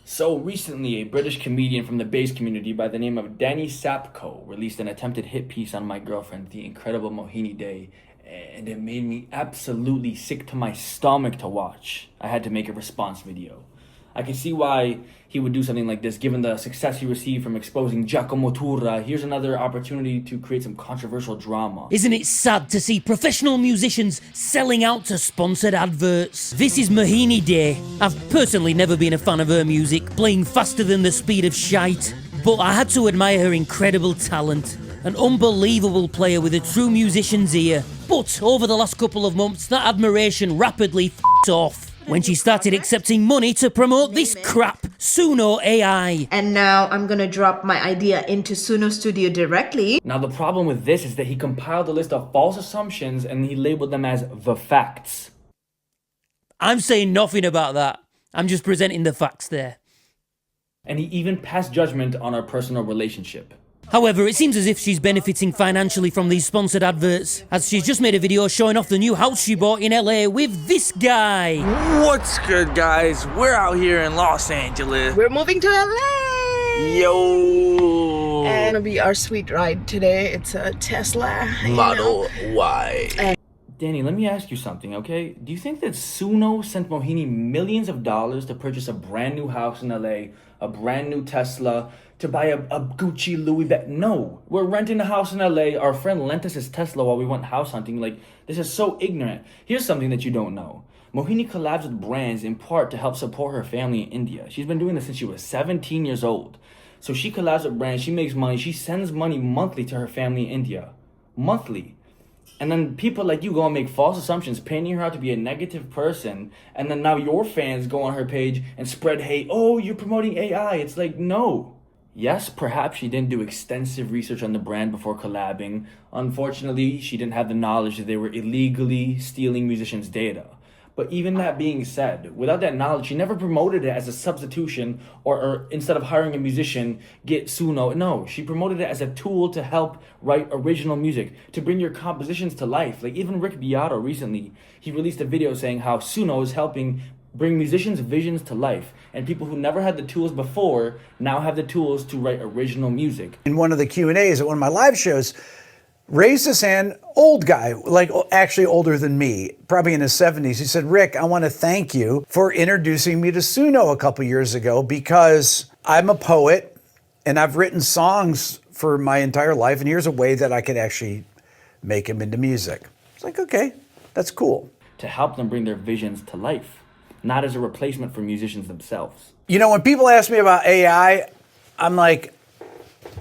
So recently, a British comedian from the bass community by the name of Danny Sapko released an attempted hit piece on my girlfriend, the incredible Mohini Day, and it made me absolutely sick to my stomach to watch. I had to make a response video. I can see why he would do something like this, given the success he received from exposing Giacomo Turra. Here's another opportunity to create some controversial drama. Isn't it sad to see professional musicians selling out to sponsored adverts? This is Mohini Day. I've personally never been a fan of her music, playing faster than the speed of shite. But I had to admire her incredible talent. An unbelievable player with a true musician's ear. But over the last couple of months, that admiration rapidly f***ed off when she started accepting money to promote this crap, SUNO AI. And now I'm gonna drop my idea into SUNO Studio directly. Now the problem with this is that he compiled a list of false assumptions and he labeled them as the facts. I'm saying nothing about that. I'm just presenting the facts there. And he even passed judgment on our personal relationship. However, it seems as if she's benefiting financially from these sponsored adverts, as she's just made a video showing off the new house she bought in LA with this guy. What's good, guys? We're out here in Los Angeles. We're moving to LA! Yo! And it'll be our sweet ride today. It's a Tesla. Model Y. Danny, let me ask you something, okay? Do you think that SUNO sent Mohini millions of dollars to purchase a brand new house in LA, a brand new Tesla, to buy a Gucci Louis bag? No, we're renting a house in LA. Our friend lent us his Tesla while we went house hunting. Like, this is so ignorant. Here's something that you don't know. Mohini collabs with brands in part to help support her family in India. She's been doing this since she was 17 years old. So she collabs with brands, she makes money, she sends money monthly to her family in India. Monthly. And then people like you go and make false assumptions, painting her out to be a negative person. And then now your fans go on her page and spread hate. Oh, you're promoting AI. It's like, no. Yes, perhaps she didn't do extensive research on the brand before collabing. Unfortunately, she didn't have the knowledge that they were illegally stealing musicians' data. But even that being said, without that knowledge, she never promoted it as a substitution or instead of hiring a musician, get SUNO. No, she promoted it as a tool to help write original music, to bring your compositions to life. Like even Rick Beato recently, he released a video saying how SUNO is helping bring musicians' visions to life. And people who never had the tools before now have the tools to write original music. In one of the Q&As at one of my live shows, raised his hand, old guy, like actually older than me, probably in his 70s. He said, Rick, I want to thank you for introducing me to SUNO a couple years ago because I'm a poet and I've written songs for my entire life. And here's a way that I could actually make them into music. It's like, okay, that's cool. To help them bring their visions to life, not as a replacement for musicians themselves. You know, when people ask me about AI, I'm like,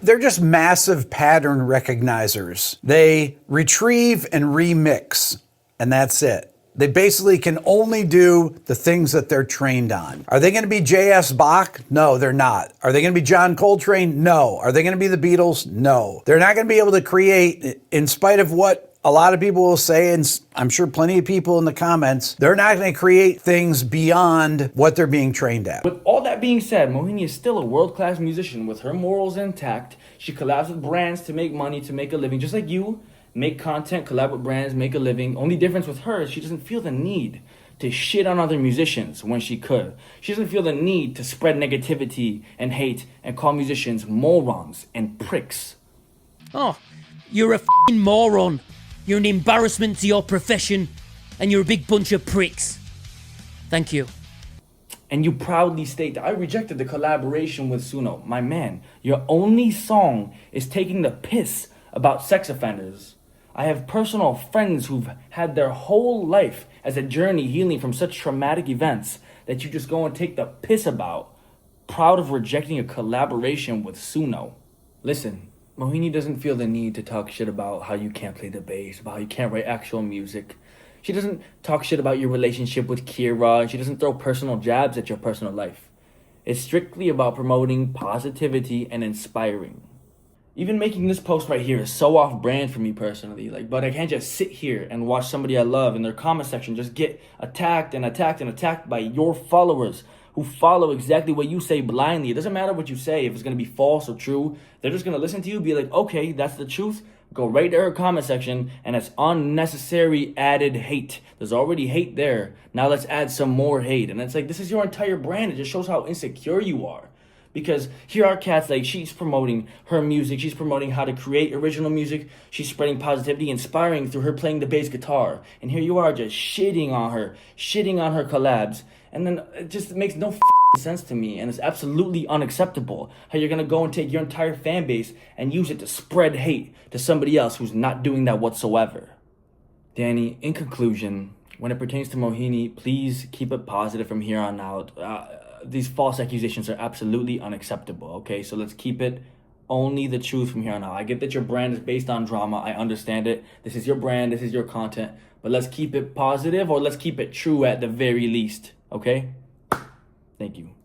they're just massive pattern recognizers. They retrieve and remix, and that's it. They basically can only do the things that they're trained on. Are they going to be J.S. Bach? No, they're not. Are they going to be John Coltrane? No. Are they going to be the Beatles? No. They're not going to be able to create, in spite of what a lot of people will say, and I'm sure plenty of people in the comments, they're not going to create things beyond what they're being trained at. With all that being said, Mohini is still a world-class musician with her morals intact. She collabs with brands to make money, to make a living, just like you. Make content, collab with brands, make a living. Only difference with her is she doesn't feel the need to shit on other musicians when she could. She doesn't feel the need to spread negativity and hate and call musicians morons and pricks. Oh, you're a f***ing moron. You're an embarrassment to your profession, and you're a big bunch of pricks. Thank you. And you proudly state that I rejected the collaboration with SUNO. My man, your only song is taking the piss about sex offenders. I have personal friends who've had their whole life as a journey healing from such traumatic events that you just go and take the piss about. Proud of rejecting a collaboration with SUNO. Listen. Mohini doesn't feel the need to talk shit about how you can't play the bass, about how you can't write actual music. She doesn't talk shit about your relationship with Kira, and she doesn't throw personal jabs at your personal life. It's strictly about promoting positivity and inspiring. Even making this post right here is so off-brand for me personally. But I can't just sit here and watch somebody I love in their comment section just get attacked and attacked and attacked by your followers who follow exactly what you say blindly. It doesn't matter what you say, if it's going to be false or true. They're just going to listen to you, be like, okay, that's the truth. Go right to her comment section, and it's unnecessary added hate. There's already hate there. Now let's add some more hate. And it's like, this is your entire brand. It just shows how insecure you are. Because here are cats, like, she's promoting her music. She's promoting how to create original music. She's spreading positivity, inspiring through her playing the bass guitar. And here you are just shitting on her collabs. And then it just makes no sense to me. And it's absolutely unacceptable how you're going to go and take your entire fan base and use it to spread hate to somebody else who's not doing that whatsoever. Danny, in conclusion, when it pertains to Mohini, please keep it positive from here on out. These false accusations are absolutely unacceptable, okay? So let's keep it only the truth from here on out. I get that your brand is based on drama. I understand it. This is your brand. This is your content. But let's keep it positive, or let's keep it true at the very least, okay? Thank you.